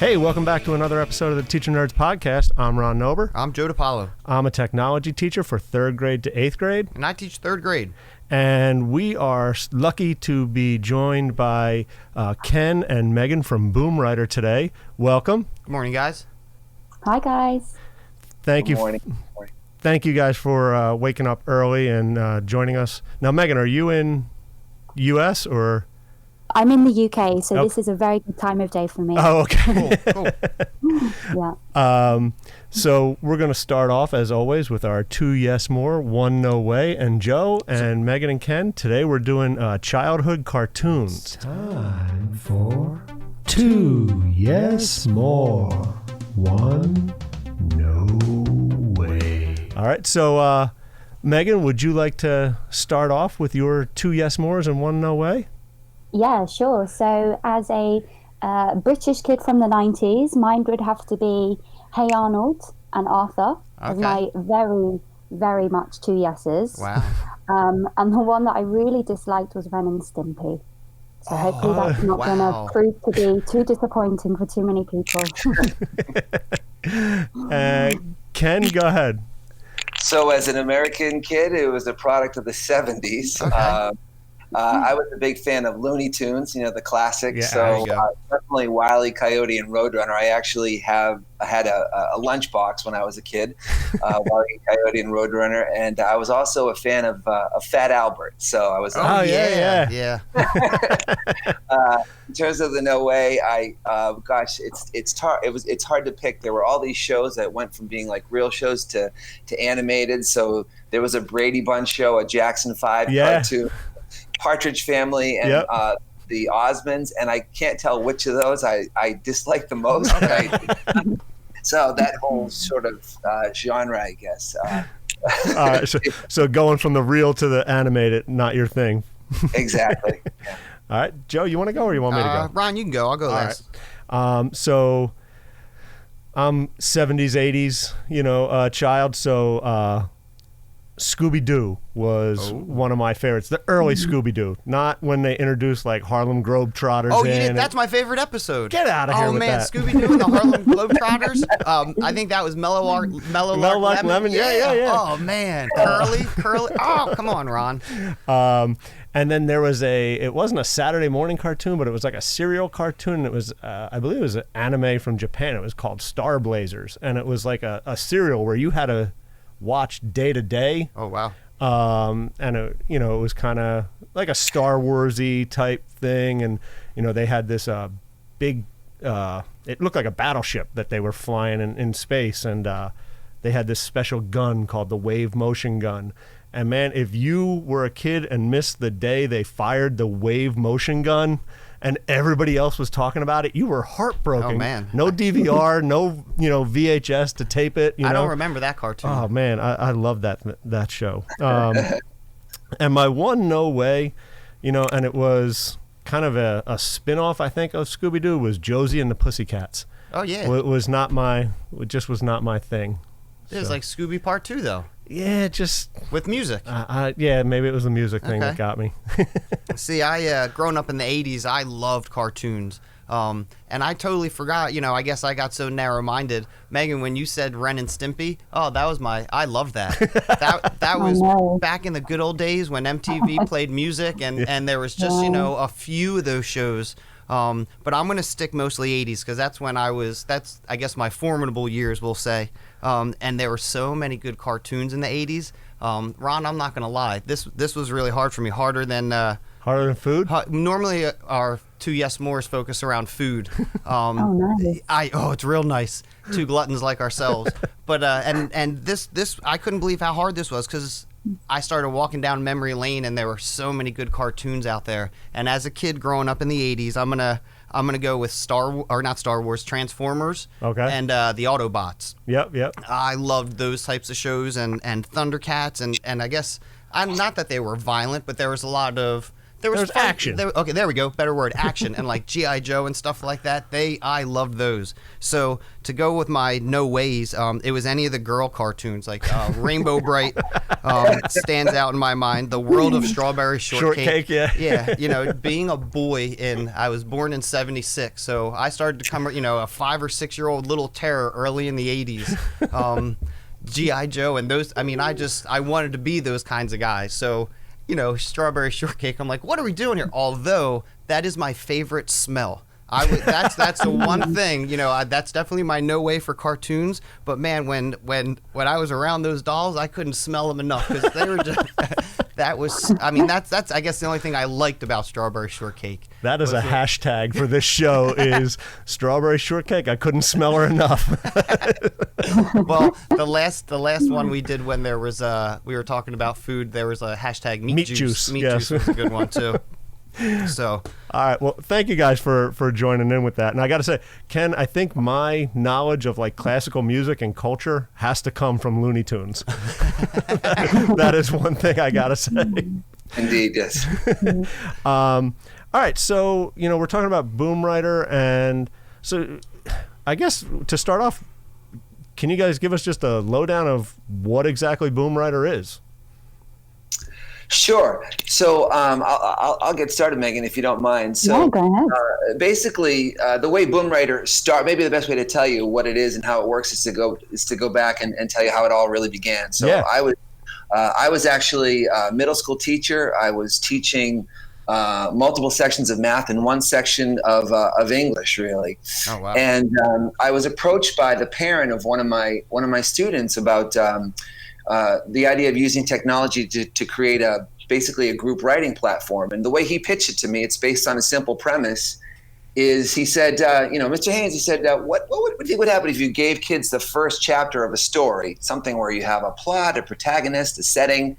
Hey, welcome back to another episode of the Teacher Nerds Podcast. I'm Ron Nober. I'm Joe DiPaolo. I'm a technology teacher for 3rd grade to 8th grade. And I teach 3rd grade. And we are lucky to be joined by Ken and Megan from Boom Writer today. Welcome. Good morning, guys. Hi, guys. Thank you. Good morning. Thank you guys for waking up early and joining us. Now, Megan, are you in U.S. or? I'm in the UK, so This is a very good time of day for me. Oh, okay. Cool. Yeah. So we're going to start off, as always, with our 2 yes more, 1 no way. And Joe and Megan and Ken, today we're doing childhood cartoons. Time for 2 yes more, 1 no way. All right, so Megan, would you like to start off with your 2 yes mores and 1 no way? Yeah, sure. So as a British kid from the 90s, mine would have to be Hey Arnold and Arthur as my very, very much 2 yeses. Wow. And the one that I really disliked was Ren and Stimpy. So hopefully that's not going to prove to be too disappointing for too many people. Ken, go ahead. So as an American kid, it was a product of the 70s. Okay. I was a big fan of Looney Tunes, the classics. Yeah, so there you go. definitely Wile E. Coyote and Roadrunner. I actually had a lunchbox when I was a kid, Wile E. Coyote and Roadrunner. And I was also a fan of Fat Albert. So I was Yeah. in terms of the no way, it's hard to pick. There were all these shows that went from being like real shows to animated. So there was a Brady Bunch show, a Jackson 5 cartoon, Partridge Family, and the Osmonds, and I can't tell which of those I dislike the most. So that whole sort of genre, I guess. So going from the real to the animated, not your thing. Exactly. Yeah. All right, Joe, you want to go or you want me to go? Ron, you can go. I'll go last. So I'm 70s, 80s, child. So Scooby-Doo was one of my favorites. The early Scooby-Doo, not when they introduced like Harlem Globetrotters. Oh, you did? That's my favorite episode. Get out of here with man, that. Scooby-Doo and the Harlem Globetrotters. I think that was Mellow Lark Lemon. Yeah. Oh man, Curly. Oh, come on, Ron. And then there was it wasn't a Saturday morning cartoon, but it was like a serial cartoon. It was, I believe it was an anime from Japan. It was called Star Blazers. And it was like a serial where you had to watch day to day. Oh, wow. And it was kind of like a Star Wars-y type thing. And, they had this big, it looked like a battleship that they were flying in space. And they had this special gun called the Wave Motion Gun. And man, if you were a kid and missed the day they fired the Wave Motion Gun and everybody else was talking about it, you were heartbroken. Oh, man. No DVR, no, VHS to tape it. I don't remember that cartoon. Oh man, I love that show. And my 1 no way, and it was kind of a spin-off, I think, of Scooby-Doo, was Josie and the Pussycats. Oh, yeah. It just was not my thing. It was like Scooby Part 2, though. Yeah, just with music. Maybe it was the music thing that got me. See, I growing up in the 80s, I loved cartoons. And I totally forgot, I guess I got so narrow-minded. Megan, when you said Ren and Stimpy, I loved that. That was back in the good old days when MTV played music and there was just, a few of those shows. But I'm going to stick mostly 80s because that's when that's I guess my formidable years, we'll say. And there were so many good cartoons in the 80s. Ron, I'm not going to lie. This was really hard for me, harder than food? Normally our 2 yes mores focus around food. Nice. It's real nice. 2 gluttons like ourselves. But and this I couldn't believe how hard this was because I started walking down memory lane and there were so many good cartoons out there. And as a kid growing up in the 80s, I'm gonna go with Transformers. Okay. And the Autobots. Yep. I loved those types of shows and Thundercats and I guess not that they were violent, but there was a lot of there was fun, action. Okay, there we go. Better word, action, and like G.I. Joe and stuff like that. I loved those. So to go with my no ways, it was any of the girl cartoons like Rainbow Bright stands out in my mind. The World of Strawberry Shortcake. Yeah. Yeah, being a boy I was born in '76, so I started to become a 5 or 6 year old little terror early in the '80s. G.I. Joe and those. I mean, I wanted to be those kinds of guys. So. Strawberry shortcake. I'm like, what are we doing here? Although that is my favorite smell. That's the one thing. That's definitely my no way for cartoons. But man, when I was around those dolls, I couldn't smell them enough because they were just. That was. I mean, that's I guess the only thing I liked about Strawberry Shortcake. That is a hashtag for this show is Strawberry Shortcake. I couldn't smell her enough. Well, the last one we did when there was we were talking about food, there was a hashtag meat juice. Meat yes. juice was a good one too. So, all right. Well, thank you guys for joining in with that. And I got to say, Ken, I think my knowledge of like classical music and culture has to come from Looney Tunes. That is one thing I got to say. Indeed, yes. All right. So, we're talking about Boom Rider. And so I guess to start off, can you guys give us just a lowdown of what exactly Boom Rider is? Sure. So I'll get started, Megan, if you don't mind. So go ahead. Basically, the way Boom Rider maybe the best way to tell you what it is and how it works is to go back and tell you how it all really began. So yeah. I was actually a middle school teacher. I was teaching multiple sections of math and one section of English, really. Oh, wow. And I was approached by the parent of one of my students about the idea of using technology to create basically a group writing platform. And the way he pitched it to me, it's based on a simple premise, is he said, Mr. Haynes, he said, what would you think would happen if you gave kids the first chapter of a story, something where you have a plot, a protagonist, a setting,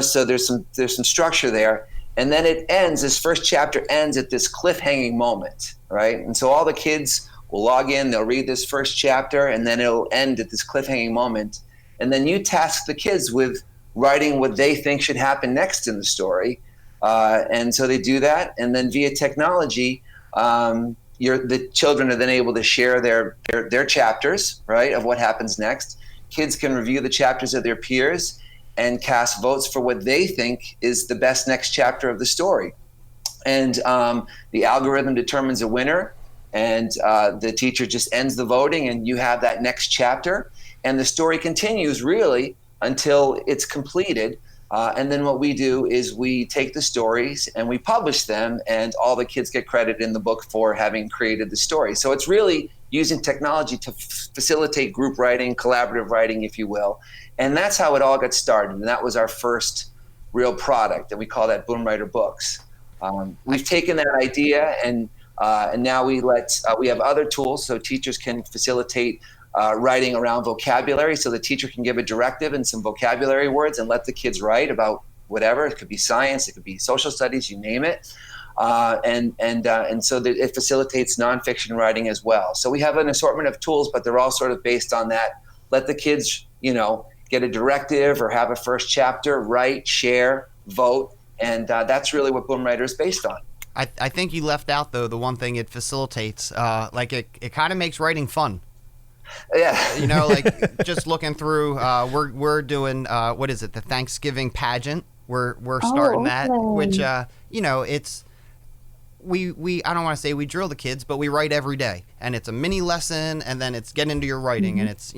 so there's some structure there. And then this first chapter ends at this cliffhanging moment, right? And so all the kids will log in, they'll read this first chapter, and then it'll end at this cliffhanging moment. And then you task the kids with writing what they think should happen next in the story. And so they do that. And then via technology, the children are then able to share their chapters, right, of what happens next. Kids can review the chapters of their peers and cast votes for what they think is the best next chapter of the story. And the algorithm determines a winner, and the teacher just ends the voting, and you have that next chapter. And the story continues really until it's completed. And then what we do is we take the stories and we publish them, and all the kids get credit in the book for having created the story. So it's really using technology to facilitate group writing, collaborative writing, if you will. And that's how it all got started. And that was our first real product, and we call that Boom Rider Books. We've taken that idea and now we have other tools so teachers can facilitate writing around vocabulary, so the teacher can give a directive and some vocabulary words and let the kids write about whatever. It could be science, it could be social studies, you name it. And so that it facilitates nonfiction writing as well. So we have an assortment of tools, but they're all sort of based on that. Let the kids, get a directive or have a first chapter, write, share, vote, and that's really what Boom Rider is based on. I think you left out though the one thing it facilitates. It kind of makes writing fun. Yeah. Like just looking through, we're doing what is it? The Thanksgiving pageant. We're starting that, which it's we I don't want to say we drill the kids, but we write every day, and it's a mini lesson, and then it's get into your writing, and it's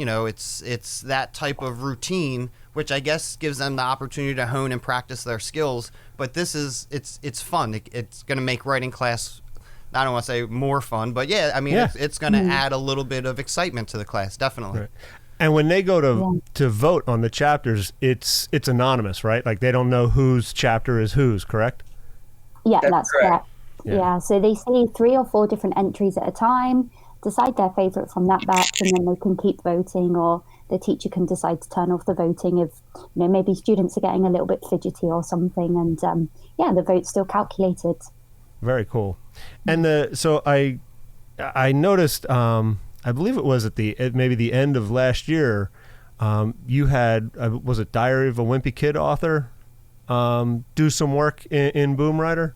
that type of routine, which I guess gives them the opportunity to hone and practice their skills. But it's fun. It's going to make writing class, I don't want to say more fun, but it's going to add a little bit of excitement to the class, definitely. Right. And when they go to vote on the chapters, it's anonymous, right? Like they don't know whose chapter is whose, correct? Yeah, that's correct. Yeah. So they see 3 or 4 different entries at a time, decide their favorite from that batch, and then they can keep voting, or the teacher can decide to turn off the voting if maybe students are getting a little bit fidgety or something, and the vote's still calculated. Very cool. And so I noticed, I believe it was at maybe the end of last year, you had was it Diary of a Wimpy Kid author do some work in Boom Rider?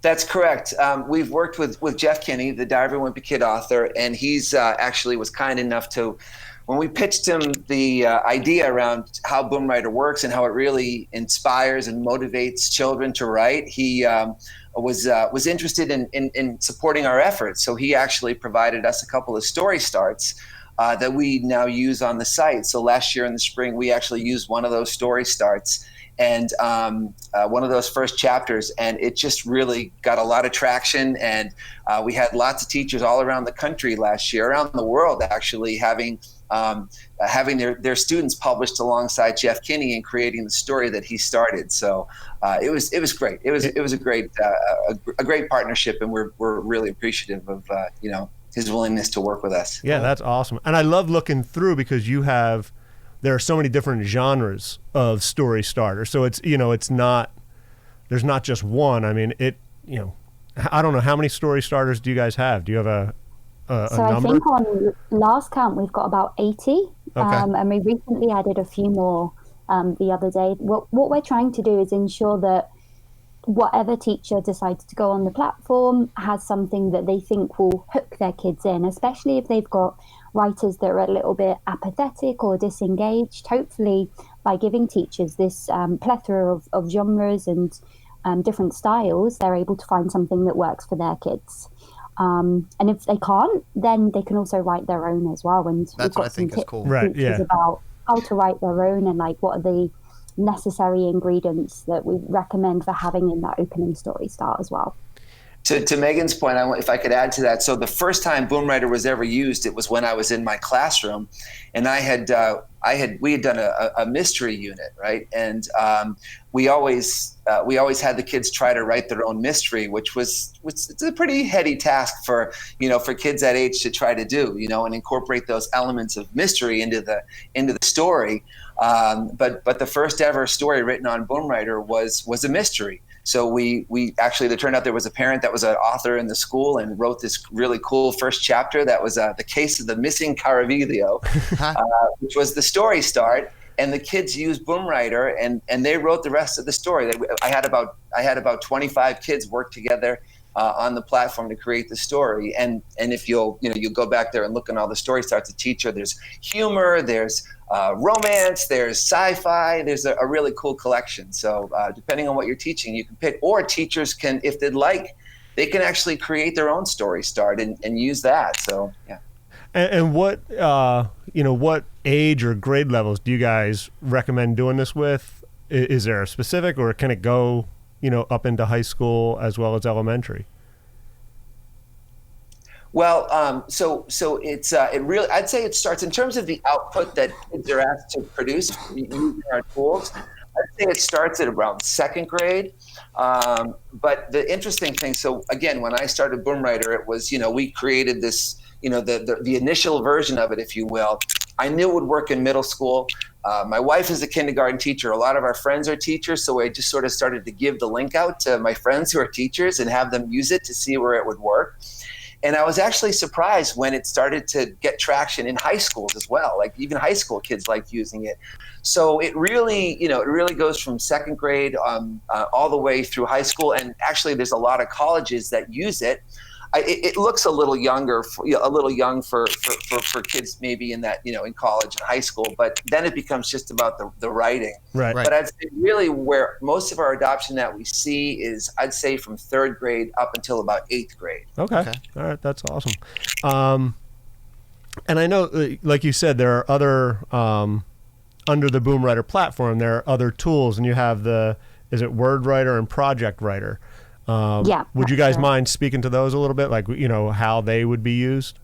That's correct. We've worked with Jeff Kinney, the Diver Wimpy Kid author, and he's actually was kind enough to, when we pitched him the idea around how Boom Rider works and how it really inspires and motivates children to write, he was interested in supporting our efforts. So he actually provided us a couple of story starts that we now use on the site. So last year in the spring, we actually used one of those story starts and one of those first chapters, and it just really got a lot of traction. And we had lots of teachers all around the country last year, around the world actually, having their students published alongside Jeff Kinney and creating the story that he started. So it was great. It was a great partnership, and we're really appreciative of his willingness to work with us. Yeah, that's awesome. And I love looking through because there are so many different genres of story starters. So it's there's not just one. I mean, I don't know, how many story starters do you guys have? Do you have a So number? I think on last count we've got about 80, Okay. and we recently added a few more the other day. What we're trying to do is ensure that whatever teacher decides to go on the platform has something that they think will hook their kids in, especially if they've got writers that are a little bit apathetic or disengaged. Hopefully, by giving teachers this plethora of genres and different styles, they're able to find something that works for their kids. And if they can't, then they can also write their own as well. And That's what I think is cool. Right, yeah. About how to write their own and like what are the necessary ingredients that we recommend for having in that opening story start as well. To Megan's point, if I could add to that. So the first time Boom Rider was ever used, it was when I was in my classroom, and we had done a mystery unit, right? And we always had the kids try to write their own mystery, which it's a pretty heady task for kids that age to try to do, and incorporate those elements of mystery into the story. But the first ever story written on Boom Rider was a mystery. So we actually, it turned out there was a parent that was an author in the school and wrote this really cool first chapter that was the case of the missing Caraviglio, which was the story start. And the kids used Boom Rider and they wrote the rest of the story. I had about 25 kids work together on the platform to create the story. And if you'll go back there and look at all the story starts, a teacher, there's humor, there's romance, there's sci-fi, there's a really cool collection. So depending on what you're teaching, you can pick, or teachers can, if they'd like, they can actually create their own story start and use that. So, yeah. And what, what age or grade levels do you guys recommend doing this with? Is there a specific, or can it go, up into high school as well as elementary? Well, so it's it really, I'd say it starts in terms of the output that kids are asked to produce using our tools. I'd say it starts at around second grade. But the interesting thing, so again, when I started Boom Rider, it was, we created this, the initial version of it, if you will. I knew it would work in middle school. My wife is a kindergarten teacher. A lot of our friends are teachers, so I just sort of started to give the link out to my friends who are teachers and have them use it to see where it would work. And I was actually surprised when it started to get traction in high schools as well. Like even high school kids like using it. So it really, it really goes from second grade all the way through high school. And actually, there's a lot of colleges that use it. It looks a little young for kids maybe in that, in college and high school, but then it becomes just about the writing. Right. But I'd say really where most of our adoption that we see is, I'd say from third grade up until about 8th grade. Okay. All right. That's awesome. And I know, like you said, there are other, under the Boom Rider platform, there are other tools, and you have is it Word Writer and Project Writer? Yeah. Would you guys mind speaking to those a little bit, like, how they would be used?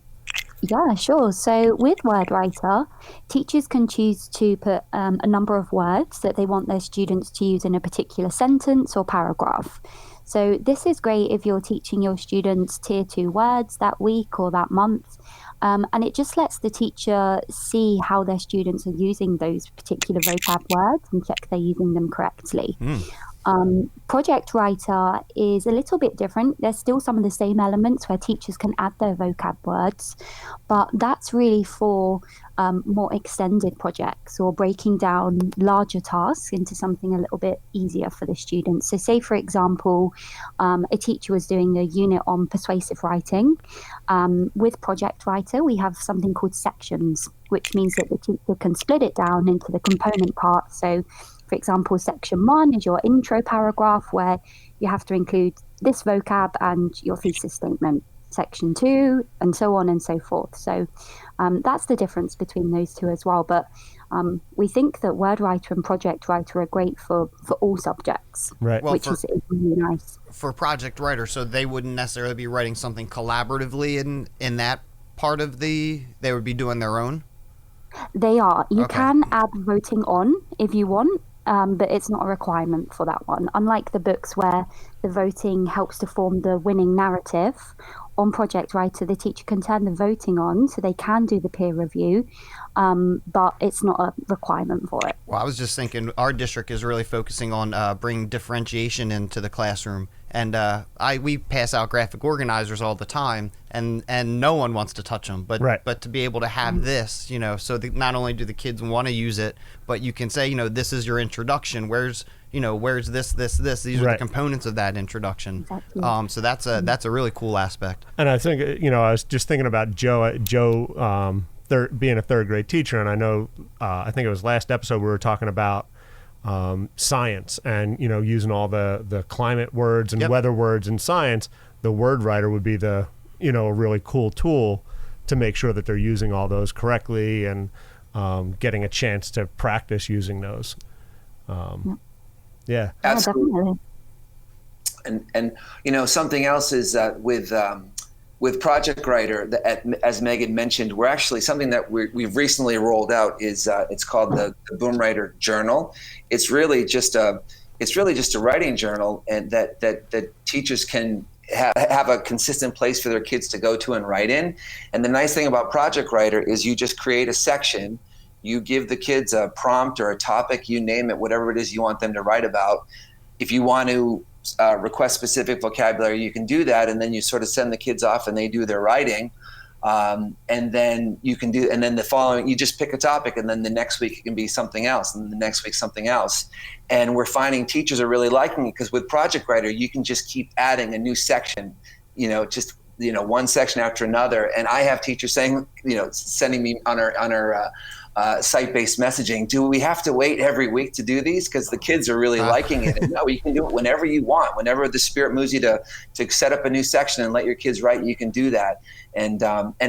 Yeah, sure. So with WordWriter, teachers can choose to put a number of words that they want their students to use in a particular sentence or paragraph. So this is great if you're teaching your students tier 2 words that week or that month. And it just lets the teacher see how their students are using those particular vocab words and check they're using them correctly. Project Writer is a little bit different. There's still some of the same elements where teachers can add their vocab words, but that's really for more extended projects or breaking down larger tasks into something a little bit easier for the students. So say, for example, a teacher was doing a unit on persuasive writing. With Project Writer, we have something called sections, which means that the teacher can split it down into the component parts. So for example, section 1 is your intro paragraph where you have to include this vocab and your thesis statement. Section 2, and so on and so forth. So that's the difference between those two as well. But we think that WordWriter and Project Writer are great for all subjects, right? Well, which is really nice. For Project Writer, so they wouldn't necessarily be writing something collaboratively in that part of they would be doing their own? They are. You can add voting on if you want. But it's not a requirement for that one. Unlike the books where the voting helps to form the winning narrative, on Project Writer, the teacher can turn the voting on so they can do the peer review, but it's not a requirement for it. Well, I was just thinking our district is really focusing on bringing differentiation into the classroom. And we pass out graphic organizers all the time, and no one wants to touch them. But to be able to have this, so not only do the kids want to use it, but you can say, this is your introduction. Where's this? These are the components of that introduction. Exactly. So that's a really cool aspect. And I think, I was just thinking about Joe being a third grade teacher, and I know, I think it was last episode we were talking about science and using all the climate words and weather words in science. The word writer would be a really cool tool to make sure that they're using all those correctly and getting a chance to practice using those. Yeah, absolutely. And something else is with Project Writer, as Megan mentioned, we're actually something that we've recently rolled out is it's called the Boom Writer Journal. It's really just a writing journal, and that teachers can have a consistent place for their kids to go to and write in. And the nice thing about Project Writer is you just create a section. You give the kids a prompt or a topic, you name it, whatever it is you want them to write about. If you want to request specific vocabulary, you can do that, and then you sort of send the kids off and they do their writing, and then the following, you just pick a topic, and then the next week it can be something else, and the next week something else. And we're finding teachers are really liking it because with Project Writer you can just keep adding a new section, one section after another. And I have teachers saying, sending me on our site-based messaging, do we have to wait every week to do these? Because the kids are really liking it. And no, you can do it whenever you want. Whenever the spirit moves you to set up a new section and let your kids write, you can do that. And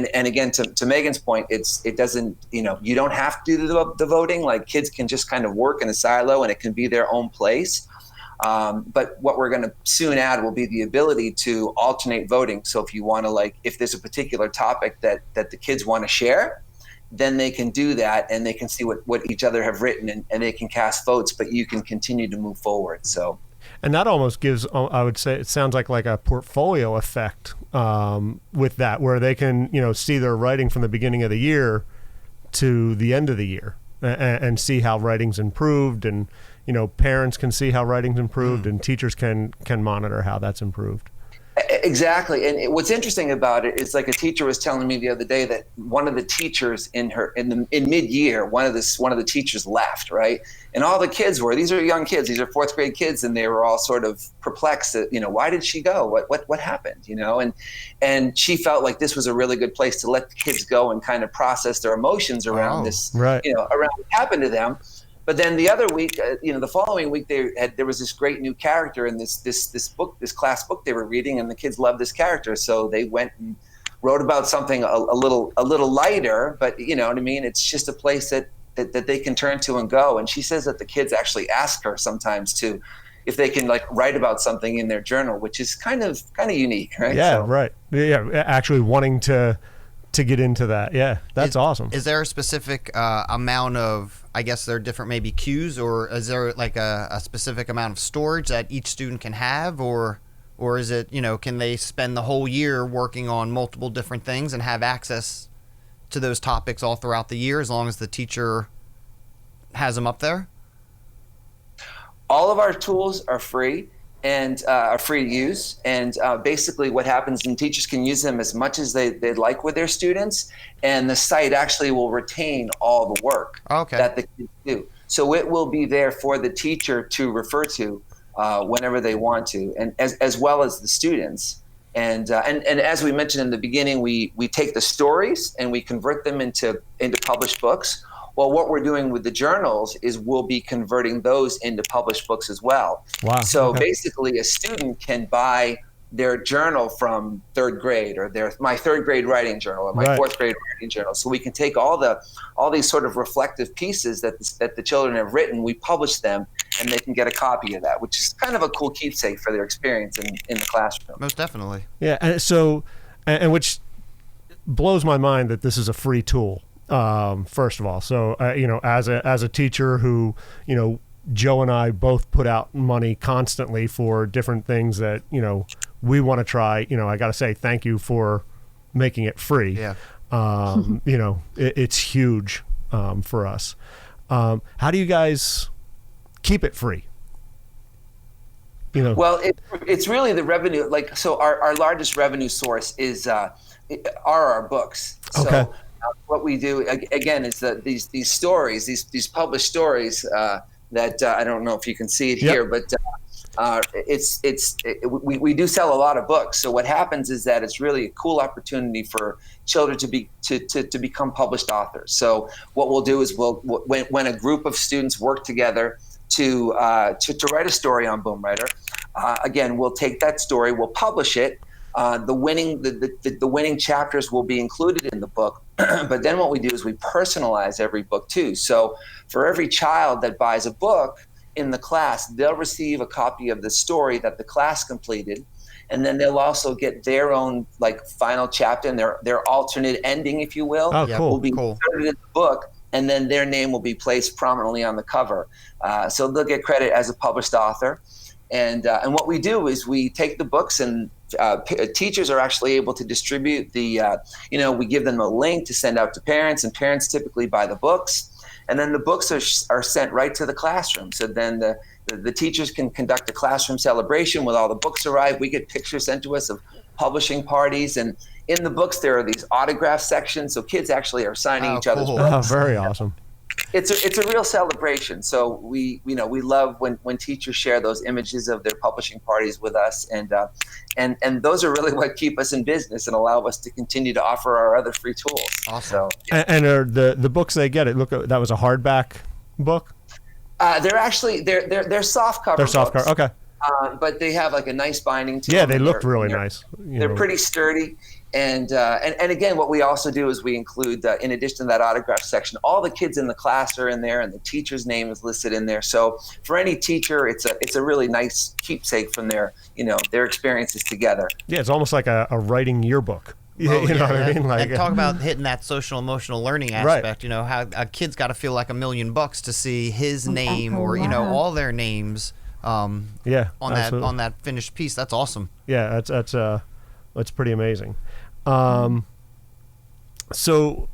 again, to Megan's point, it doesn't, you don't have to do the voting. Like, kids can just kind of work in a silo and it can be their own place. But what we're going to soon add will be the ability to alternate voting. So if you want to, if there's a particular topic that the kids want to share, then they can do that, and they can see what each other have written, and they can cast votes, but you can continue to move forward. So, and that almost gives, I would say, it sounds like a portfolio effect with that, where they can, see their writing from the beginning of the year to the end of the year and see how writing's improved, and, parents can see how writing's improved, and teachers can monitor how that's improved. Exactly. And what's interesting about it is, a teacher was telling me the other day that one of the teachers in mid-year, one of the teachers left, right? And all the kids these are young kids, these are fourth grade kids, and they were all sort of perplexed that, why did she go? What happened? And she felt like this was a really good place to let the kids go and kind of process their emotions around this, around what happened to them. But then the other week, the following week, there was this great new character in this class book they were reading, and the kids loved this character, so they went and wrote about something a little lighter. But you know what I mean? It's just a place that they can turn to and go. And she says that the kids actually ask her sometimes if they can write about something in their journal, which is kind of unique, right? Yeah, right. Yeah, actually wanting to get into that. Yeah, that's awesome. Is there a specific amount of, I guess there are different maybe cues, or is there a specific amount of storage that each student can have, or is it, can they spend the whole year working on multiple different things and have access to those topics all throughout the year as long as the teacher has them up there? all of our tools are free and are free to use. And basically what happens, and teachers can use them as much as they'd like with their students, and the site actually will retain all the work that the kids do. So it will be there for the teacher to refer to whenever they want to, and as well as the students. And as we mentioned in the beginning, we take the stories and we convert them into published books. Well, what we're doing with the journals is we'll be converting those into published books as well. Wow. So basically, a student can buy their journal from third grade, or my third grade writing journal, or my fourth grade writing journal. So we can take all these sort of reflective pieces that the children have written, we publish them, and they can get a copy of that, which is kind of a cool keepsake for their experience in the classroom. Most definitely. Yeah, and which blows my mind that this is a free tool. First of all, so as a teacher who, Joe and I both put out money constantly for different things that we want to try. I got to say thank you for making it free. Yeah. It's huge for us. How do you guys keep it free? Well, it's really the revenue. So our largest revenue source are our books. So, okay. What we do again is that these stories, these published stories that I don't know if you can see it here, but we do sell a lot of books. So what happens is that it's really a cool opportunity for children to become published authors. So what we'll do is when a group of students work together to write a story on Boom Writer, again, we'll take that story, we'll publish it. The winning chapters will be included in the book, but then what we do is we personalize every book too. So for every child that buys a book in the class, they'll receive a copy of the story that the class completed, and then they'll also get their own final chapter and their alternate ending, if you will. Oh, cool. Will be inserted in the book, and then their name will be placed prominently on the cover. So they'll get credit as a published author. And what we do is we take the books, and teachers are actually able to distribute we give them a link to send out to parents, and parents typically buy the books. And then the books are sent right to the classroom. So then the teachers can conduct a classroom celebration with all the books arrive. We get pictures sent to us of publishing parties. And in the books, there are these autograph sections. So kids actually are signing each other's books. Oh, very awesome. It's a real celebration. So we love when teachers share those images of their publishing parties with us, and those are really what keep us in business and allow us to continue to offer our other free tools. Awesome. And are the books they get? That was a hardback book. They're actually they're soft cover. They're soft cover. Okay. But they have a nice binding to them. Yeah, they looked really nice. They're pretty sturdy. And again, what we also do is we include, in addition to that autograph section, all the kids in the class are in there, and the teacher's name is listed in there. So for any teacher, it's a really nice keepsake from their experiences together. Yeah, it's almost like a writing yearbook. You know what I mean? And talk about hitting that social emotional learning aspect. Right. How a kid's got to feel like $1 million to see his name or all their names. On that finished piece. That's awesome. Yeah, that's pretty amazing. So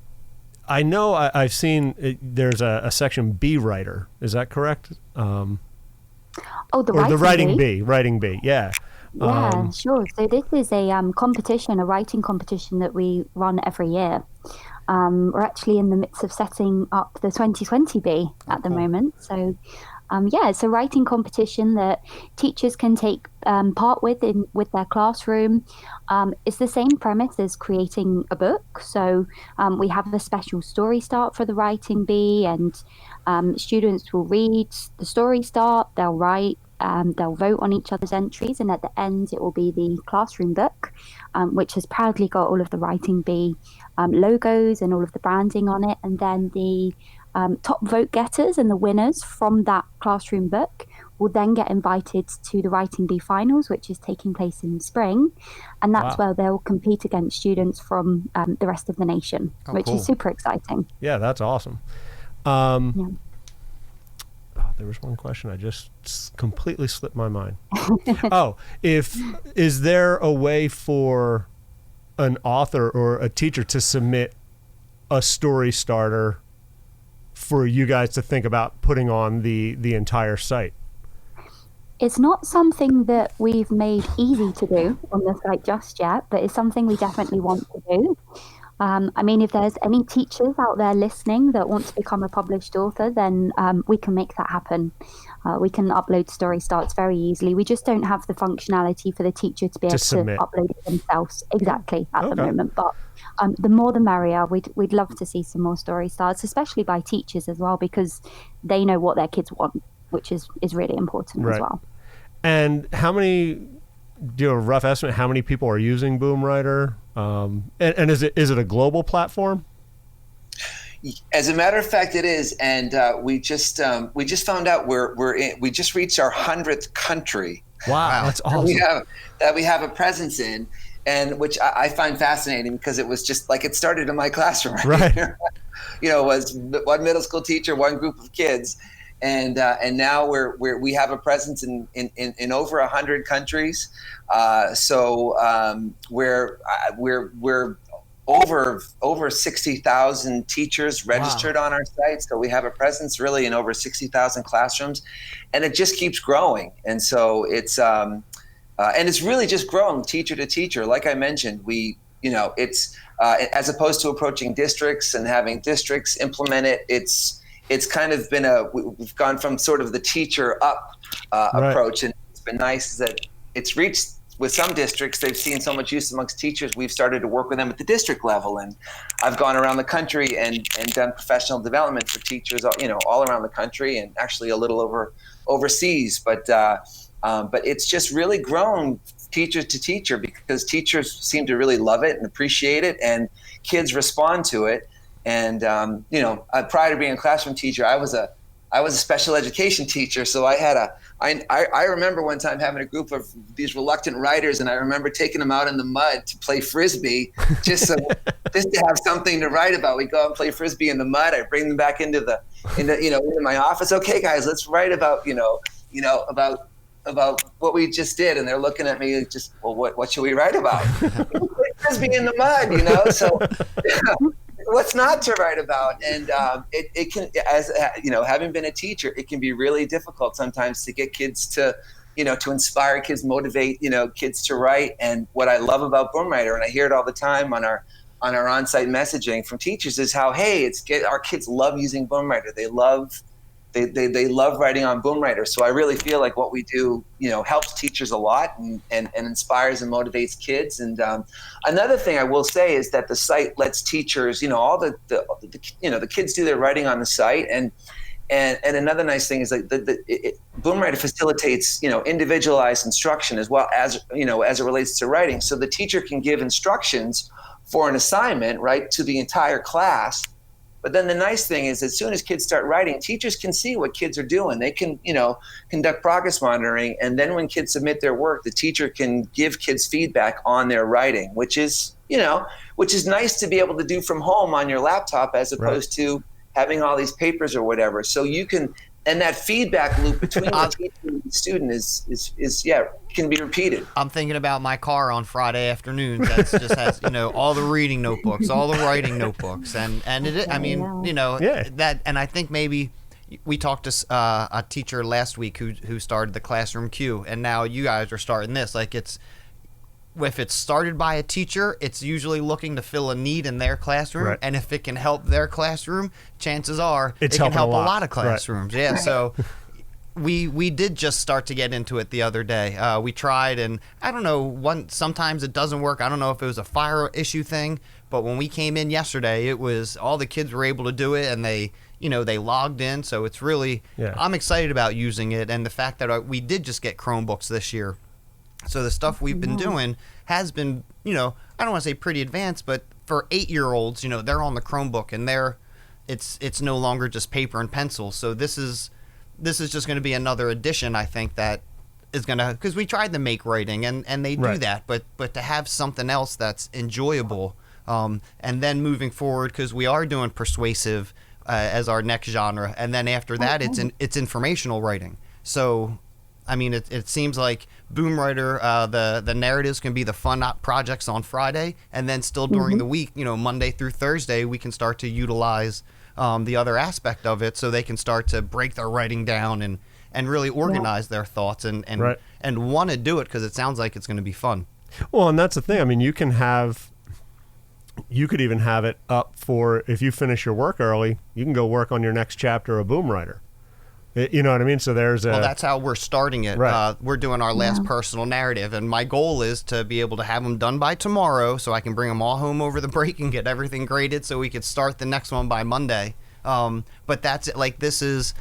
I know I've seen there's a section B writer. Is that correct? The writing B. Yeah. Yeah, sure. So this is a competition, a writing competition that we run every year. We're actually in the midst of setting up the 2020 B at the moment. So it's a writing competition that teachers can take part with their classroom. It's the same premise as creating a book. So we have a special story start for the writing bee, and students will read the story start, they'll write, they'll vote on each other's entries, and at the end it will be the classroom book, which has proudly got all of the writing bee logos and all of the branding on it. And then the top vote getters and the winners from that classroom book will then get invited to the Writing Bee Finals, which is taking place in spring. And that's where they'll compete against students from the rest of the nation, which is super exciting. Yeah, that's awesome. There was one question I just completely slipped my mind. Is there a way for an author or a teacher to submit a story starter for you guys to think about putting on the entire site? It's not something that we've made easy to do on the site just yet, but it's something we definitely want to do. I mean, if there's any teachers out there listening that want to become a published author, then we can make that happen. We can upload story starts very easily. We just don't have the functionality for the teacher to be able to upload it themselves exactly at the moment. But the more the merrier. We'd love to see some more story starts, especially by teachers as well, because they know what their kids want, which is really important as well. And how many, do you have a rough estimate how many people are using Boomwriter? And is it a global platform? As a matter of fact, it is, and we just found out we just reached our 100th country. Wow, that's awesome. We have a presence in, and which I find fascinating because it was just like it started in my classroom. Right. You know, it was one middle school teacher, one group of kids, and now we have a presence in over 100 countries. So we're over 60,000 teachers registered on our site. So we have a presence really in over 60,000 classrooms, and it just keeps growing. And so it's really just grown teacher to teacher. Like I mentioned, it's as opposed to approaching districts and having districts implement it, it's kind of been we've gone from sort of the teacher up approach, and it's been nice that it's reached. With some districts, they've seen so much use amongst teachers, we've started to work with them at the district level. And I've gone around the country and done professional development for teachers, all around the country, and actually a little overseas. But it's just really grown teacher to teacher because teachers seem to really love it and appreciate it, and kids respond to it. And prior to being a classroom teacher, I was a special education teacher, so I remember one time having a group of these reluctant writers, and I remember taking them out in the mud to play Frisbee, just to have something to write about. We go out and play Frisbee in the mud. I bring them back into my office. Okay, guys, let's write about about what we just did. And they're looking at me just, well, what should we write about? Play Frisbee in the mud, So. What's not to write about? And it can, as having been a teacher, it can be really difficult sometimes to get kids to inspire kids, motivate kids to write. And what I love about Boomwriter, and I hear it all the time on our on-site messaging from teachers, is how our kids love using Boomwriter. They love writing on Boomwriter. So I really feel like what we do, helps teachers a lot and inspires and motivates kids. And another thing I will say is that the site lets teachers, all the kids do their writing on the site. And another nice thing is that Boomwriter facilitates, individualized instruction as well as, as it relates to writing. So the teacher can give instructions for an assignment, right, to the entire class. But then the nice thing is, as soon as kids start writing, teachers can see what kids are doing. They can, conduct progress monitoring. And then when kids submit their work, the teacher can give kids feedback on their writing, which is nice to be able to do from home on your laptop as opposed to having all these papers or whatever. So you can, and that feedback loop between the teacher and the student can be repeated. I'm thinking about my car on Friday afternoons. That just has, all the reading notebooks, all the writing notebooks, and that. And I think maybe we talked to a teacher last week who started the Classroom Q, and now you guys are starting this. Like if it's started by a teacher, it's usually looking to fill a need in their classroom. Right. And if it can help their classroom, chances are it can help a lot of classrooms. Right. Yeah. So we did just start to get into it the other day. We tried, and I don't know, sometimes it doesn't work. I don't know if it was a fire issue thing, but when we came in yesterday, it was all the kids were able to do it, and they logged in. So it's really, I'm excited about using it, and the fact that we did just get Chromebooks this year. So the stuff we've been doing has been, I don't want to say pretty advanced, but for 8-year-olds, they're on the Chromebook, and it's no longer just paper and pencil. So this is just going to be another addition, I think, that is going to, because we tried to make writing and they do that, but to have something else that's enjoyable, and then moving forward, because we are doing persuasive as our next genre, and then after that it's informational writing. So I mean, it seems like Boomwriter, the narratives can be the fun projects on Friday, and then still during the week, Monday through Thursday, we can start to utilize the other aspect of it, so they can start to break their writing down and really organize their thoughts and Right. and want to do it because it sounds like it's going to be fun. Well, and that's the thing. I mean, you could even have it up for, if you finish your work early, you can go work on your next chapter of Boom Rider. You know what I mean? So there's Well, that's how we're starting it. Right. We're doing our last personal narrative, and my goal is to be able to have them done by tomorrow so I can bring them all home over the break and get everything graded so we could start the next one by Monday. But that's it. Like, this is,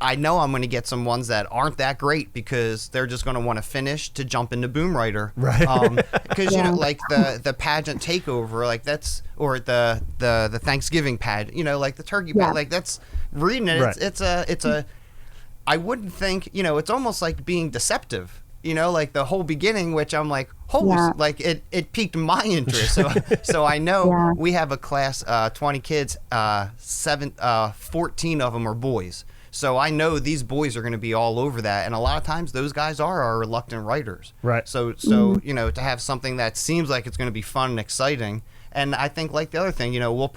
I know I'm going to get some ones that aren't that great because they're just going to want to finish to jump into Boom Rider. Right. Because, you know, like the pageant takeover, like that's, or the Thanksgiving pageant, you know, like the turkey pageant, like that's, reading it, Right. it's a, I wouldn't think, you know, it's almost like being deceptive, you know, like the whole beginning, which I'm like, holy, like it piqued my interest. So I know we have a class, 20 kids, 14 of them are boys. So I know these boys are going to be all over that, and a lot of times those guys are our reluctant writers. Right. So you know, to have something that seems like it's going to be fun and exciting, and I think like the other thing, you know, we'll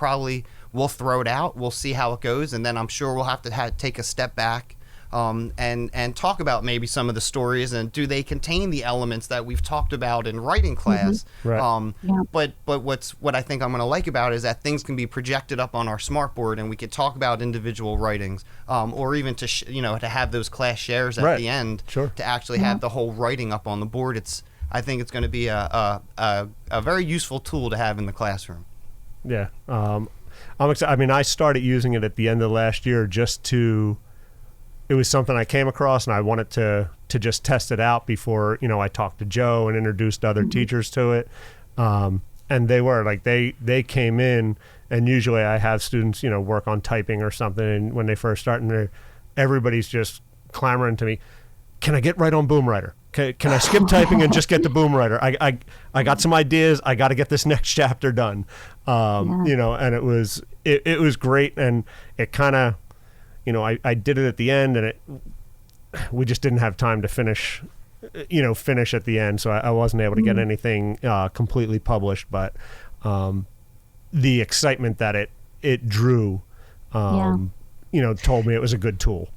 throw it out, we'll see how it goes, and then I'm sure we'll have to take a step back and talk about maybe some of the stories and do they contain the elements that we've talked about in writing class. Right. But what I think I'm going to like about it is that things can be projected up on our smartboard and we could talk about individual writings, or even to to have those class shares at the end, Sure. to actually have the whole writing up on the board. I think it's going to be a very useful tool to have in the classroom. Yeah. I'm excited. I mean, I started using it at the end of last year it was something I came across and I wanted to just test it out before, you know, I talked to Joe and introduced other teachers to it. And they were like, they came in, and usually I have students, you know, work on typing or something. And when they first start, and everybody's just clamoring to me, can I get right on Boom Rider? Can I skip typing and just get to Boom Rider? I got some ideas. I got to get this next chapter done. You know, and it was great. And it kind of, you know, I did it at the end, and we just didn't have time to finish at the end. So I wasn't able to get anything completely published, but the excitement that it drew, you know, told me it was a good tool.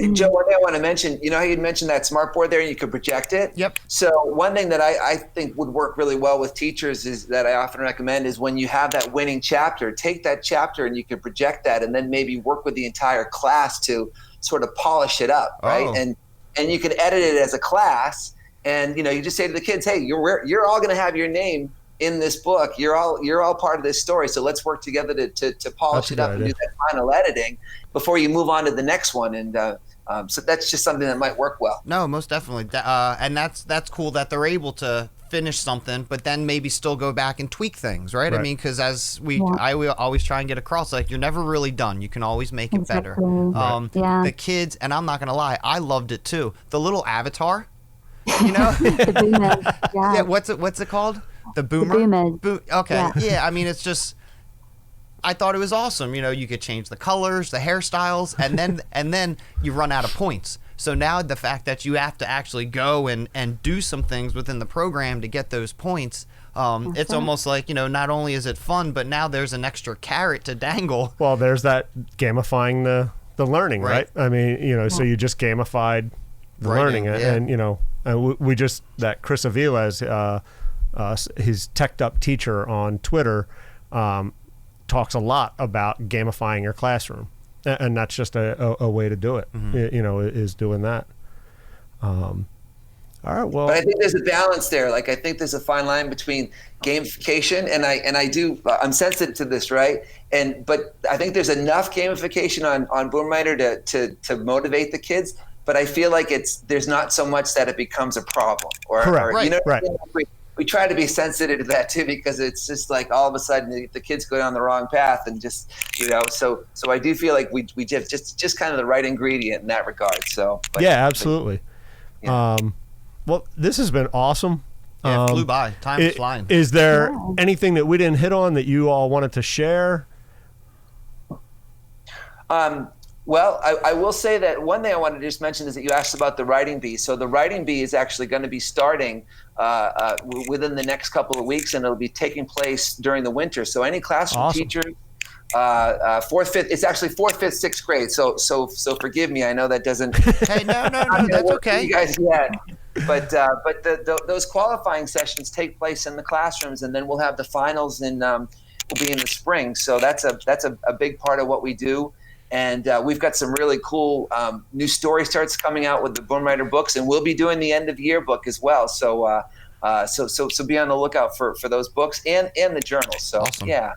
And Joe, one thing I want to mention, you know how you'd mentioned that smartboard there and you could project it? Yep. So one thing that I think would work really well with teachers is that I often recommend is when you have that winning chapter, take that chapter and you can project that and then maybe work with the entire class to sort of polish it up, right? And you can edit it as a class, and you know, you just say to the kids, hey, you're all going to have your name in this book. You're all part of this story. So let's work together to polish it up and do that final editing before you move on to the next one. And so that's just something that might work well. No, most definitely. And that's cool that they're able to finish something, but then maybe still go back and tweak things, right? I mean, because as I will always try and get across, like, you're never really done. You can always make it better. The kids, and I'm not going to lie, I loved it too. The little avatar, you know? The Boomer, yeah, what's it called? The Boomer? The Boomer. Okay, yeah, I mean, it's just, I thought it was awesome. You know, you could change the colors, the hairstyles, and then you run out of points. So now the fact that you have to actually go and do some things within the program to get those points, it's almost like, you know, not only is it fun, but now there's an extra carrot to dangle. Well, there's that gamifying the learning, right? I mean, you know, so you just gamified the learning, and you know, we just, that Chris Avila's his teched up teacher on Twitter, talks a lot about gamifying your classroom, and that's just a way to do it. You know, is doing that. All right. Well, but I think there's a balance there. Like, I think there's a fine line between gamification I'm sensitive to this, right? But I think there's enough gamification on Boom Rider to motivate the kids. But I feel like there's not so much that it becomes a problem. Correct. You know, right. We try to be sensitive to that too, because it's just like all of a sudden the kids go down the wrong path, and just, you know, so I do feel like we have just kind of the right ingredient in that regard. So yeah, absolutely. Well, this has been awesome. Yeah, it flew by. Time is flying. Is there anything that we didn't hit on that you all wanted to share? Well, I will say that one thing I wanted to just mention is that you asked about the Writing Bee. So the Writing Bee is actually going to be starting within the next couple of weeks, and it'll be taking place during the winter. So any classroom teachers fourth, fifth. It's actually fourth, fifth, sixth grade. So forgive me. I know that doesn't. Hey, no, that's okay. You guys yet. But those qualifying sessions take place in the classrooms, and then we'll have the finals will be in the spring. So that's a big part of what we do. And we've got some really cool new story starts coming out with the Boom Writer books, and we'll be doing the end of year book as well. So so be on the lookout for those books and the journals. So awesome. Yeah.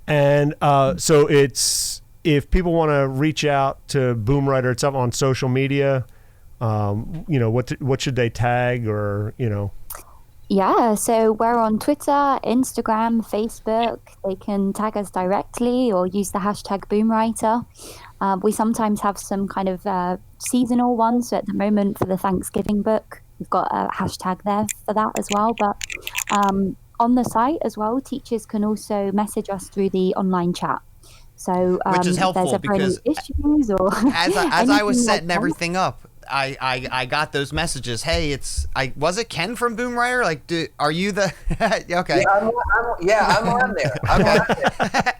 And so it's, if people want to reach out to Boom Writer, it's up on social media. What should they tag, or Yeah, so we're on Twitter, Instagram, Facebook. They can tag us directly or use the hashtag BoomWriter. We sometimes have some kind of seasonal ones. So at the moment for the Thanksgiving book, we've got a hashtag there for that as well. But on the site as well, teachers can also message us through the online chat. So which is helpful, if there's because issues or as I was setting like everything up, I got those messages. Hey, was it Ken from Boom Writer? Like, are you the okay? I'm on there. I'm on there.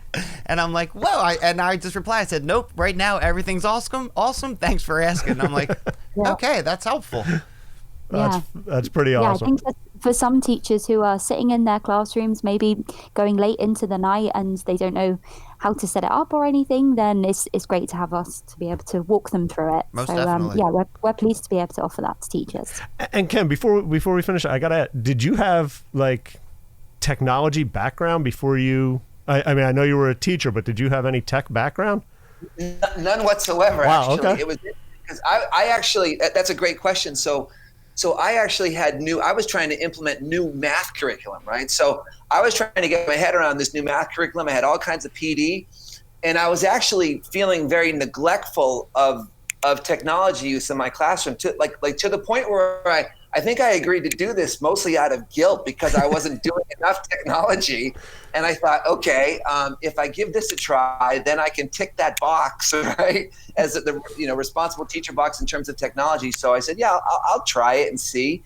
And I'm like, whoa! I just replied. I said, nope. Right now, everything's awesome. Awesome. Thanks for asking. And I'm like, okay, that's helpful. That's pretty awesome. I think that for some teachers who are sitting in their classrooms, maybe going late into the night, and they don't know how to set it up or anything, then it's great to have us to be able to walk them through it. Most definitely. We're pleased to be able to offer that to teachers. And Ken, before we finish, I gotta ask, did you have like technology background before you? I mean, I know you were a teacher, but did you have any tech background? None whatsoever. Wow, actually, okay. It was because I actually, that's a great question. So I actually I was trying to implement new math curriculum, right? So I was trying to get my head around this new math curriculum. I had all kinds of PD, and I was actually feeling very neglectful of technology use in my classroom, to to the point where I think I agreed to do this mostly out of guilt because I wasn't doing enough technology. And I thought, okay, if I give this a try, then I can tick that box, right, as the responsible teacher box in terms of technology. So I said, yeah, I'll try it and see.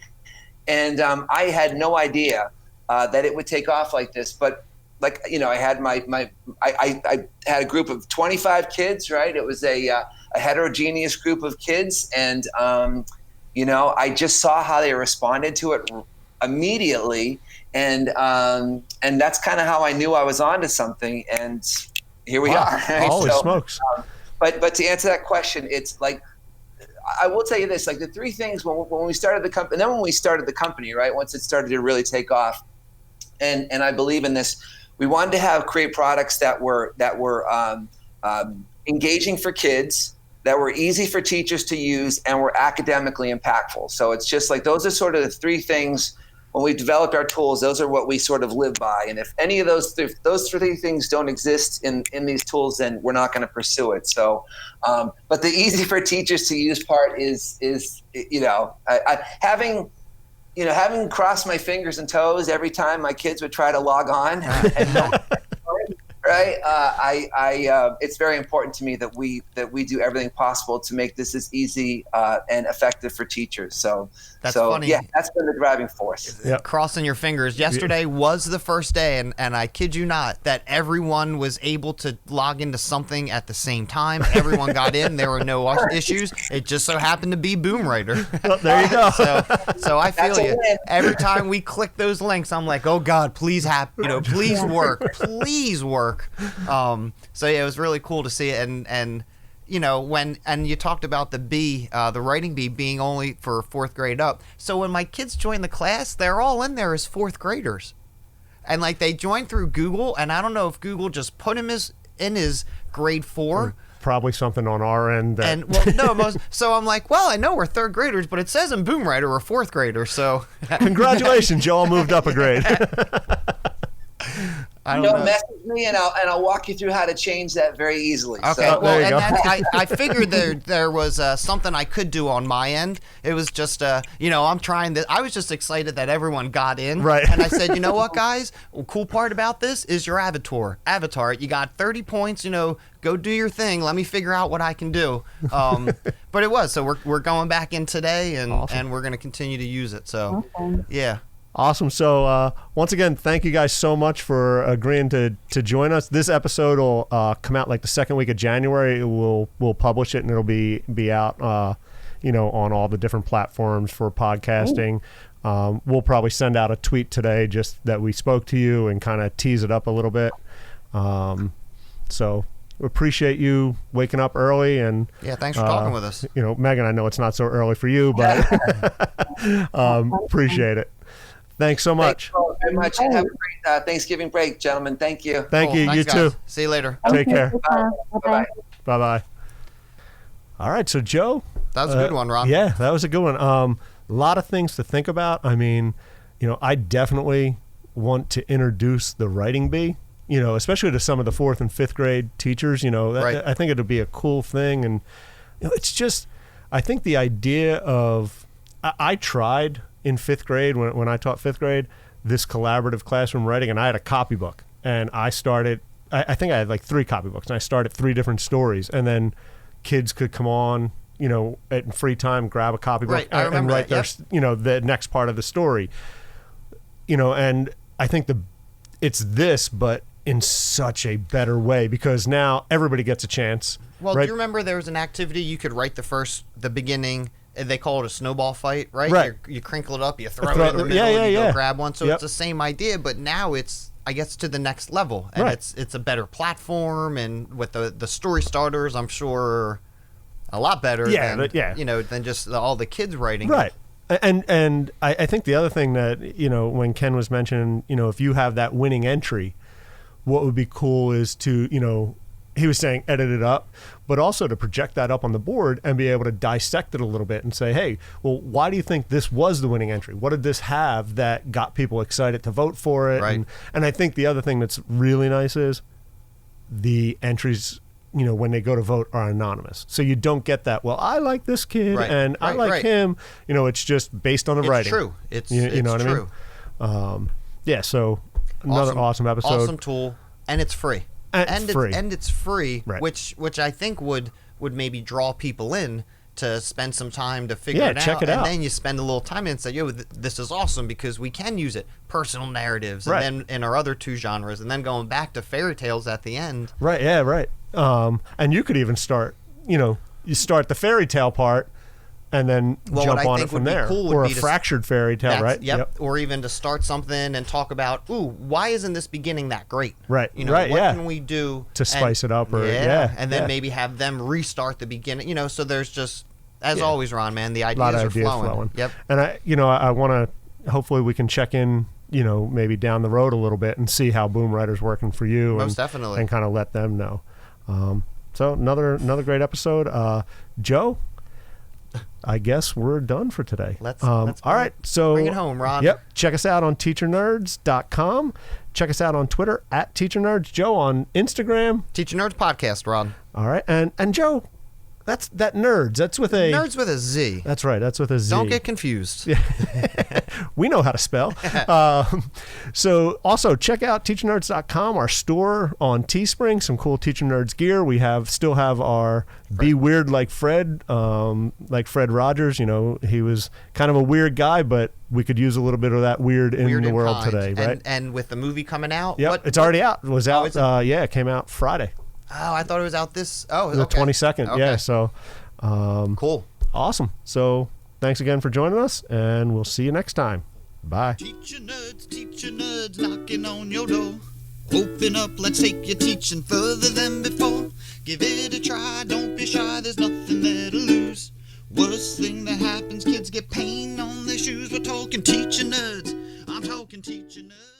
And I had no idea that it would take off like this. But I had I had a group of 25 kids, right? It was a heterogeneous group of kids, and I just saw how they responded to it immediately, and that's kind of how I knew I was onto something. And here we are. Right? Holy smokes! But to answer that question, it's like, I will tell you this: like the three things when we started the company, and then when we started the company, right? Once it started to really take off, and I believe in this, we wanted to create products that were engaging for kids, that were easy for teachers to use, and were academically impactful. So it's just like, those are sort of the three things when we developed our tools. Those are what we sort of live by. And if any of those three things don't exist in these tools, then we're not going to pursue it. So, but the easy for teachers to use part is having crossed my fingers and toes every time my kids would try to log on. Right. It's very important to me that we do everything possible to make this as easy and effective for teachers. So that's funny. Yeah, that's been the driving force. Yep. Crossing your fingers. Yesterday was the first day, and I kid you not, that everyone was able to log into something at the same time. Everyone got in. There were no issues. It just so happened to be Boom Writer. Well, there you go. So I feel you. Every time we click those links, I'm like, oh God, please please work, please work. So yeah, it was really cool to see it, and when you talked about the writing bee being only for fourth grade up. So when my kids join the class, they're all in there as fourth graders, and like they joined through Google, and I don't know if Google just put him in his grade 4. Probably something on our end. So I'm like, well, I know we're third graders, but it says in Boom Writer we're fourth graders. So congratulations, you all moved up a grade. I don't know. Message me and I'll walk you through how to change that very easily. Okay, so. There you go. I figured there was something I could do on my end. It was just I'm trying this. I was just excited that everyone got in. Right. And I said, you know what, guys? Cool part about this is your avatar. You got 30 points. Go do your thing. Let me figure out what I can do. But it was. So we're going back in today, and awesome. and we're going to continue to use it. So Awesome. yeah. Awesome. So once again, thank you guys so much for agreeing to join us. This episode will come out like the second week of January. We'll publish it, and it'll be out, on all the different platforms for podcasting. We'll probably send out a tweet today just that we spoke to you and kind of tease it up a little bit. So we appreciate you waking up early, and Yeah, thanks for talking with us. Megan, I know it's not so early for you, but appreciate it. Thanks so much. Thank you all very much. Have a great Thanksgiving break, gentlemen. Thank you. Thank you. Thanks, You guys. too. See you later. Take care. Bye-bye. Bye-bye. All right. So, Joe. That was a good one, Ron. Yeah, that was a good one. A lot of things to think about. I mean, I definitely want to introduce the writing bee, especially to some of the 4th and 5th grade teachers. Right. I think it'll be a cool thing. And, it's just, I think the idea of, I tried in 5th grade, when I taught 5th grade, this collaborative classroom writing, and I had a copybook, and I started, I think I had like 3 copybooks, and I started 3 different stories, and then kids could come on, at free time, grab a copybook Right, I and remember write that, their, the next part of the story, and I think it's this, but in such a better way, because now everybody gets a chance. Well, right? do you remember there was an activity you could write the beginning? They call it a snowball fight, right? Right. You crinkle it up, you throw it in the middle, and you go grab one. So Yep. it's the same idea, but now it's, I guess, to the next level, and Right. it's a better platform, and with the story starters, I'm sure a lot better than just all the kids writing. Right. And I think the other thing that, when Ken was mentioning, if you have that winning entry, what would be cool is to, he was saying edit it up, but also to project that up on the board and be able to dissect it a little bit and say, hey, well, why do you think this was the winning entry? What did this have that got people excited to vote for it? Right. And I think the other thing that's really nice is the entries, when they go to vote, are anonymous. So you don't get that, well, I like this kid Right. and I Right, like right. him. It's just based on the It's writing. true. It's You know what true. I mean? Yeah, so another awesome episode. Awesome tool, and it's free. And free. It's free, Right. which I think would maybe draw people in to spend some time to figure Yeah, it check out. it out. And then you spend a little time and say, yo, this is awesome because we can use it. Personal narratives, Right. and then in our other 2 genres, and then going back to fairy tales at the end. Right, yeah, right. And you could even start, you start the fairy tale part and then Well, jump what I on think it from would be there. cool would Or a be to- fractured fairy tale, right? Yep. Or even to start something and talk about, why isn't this beginning that great? Right, What yeah. can we do To spice it up or- yeah, and then yeah. maybe have them restart the beginning. So there's just, as always, Ron, man, the A ideas lot of are ideas flowing. Yep. And I want to, hopefully we can check in, maybe down the road a little bit and see how Boom Writer's working for you. Most definitely. And kind of let them know. So another great episode. Joe, I guess we're done for today. Let's all right. So bring it home, Ron. Yep. Check us out on teachernerds.com. Check us out on Twitter at teachernerds. Joe on Instagram. Teacher Nerds Podcast, Ron. All right. And Joe, that's nerds. That's with a Nerds with a Z. That's right. That's with a Z. Don't get confused. We know how to spell. So also check out teachernerds.com, our store on Teespring, some cool Teacher Nerds gear. We still have our Be Weird Like Fred Rogers. He was kind of a weird guy, but we could use a little bit of that weird in the world kind. today, right? And with the movie coming out, Yep, it's already out. It was out. is it? It came out Friday, Oh, I thought it was out this. Oh, the okay. 22nd. Okay. Yeah, so Cool. awesome. So thanks again for joining us, and we'll see you next time. Bye. Teacher nerds knocking on your door. Open up, let's take your teaching further than before. Give it a try, don't be shy, there's nothing there to lose. Worst thing that happens, kids get pain on their shoes. We're talking teacher nerds, I'm talking teacher nerds.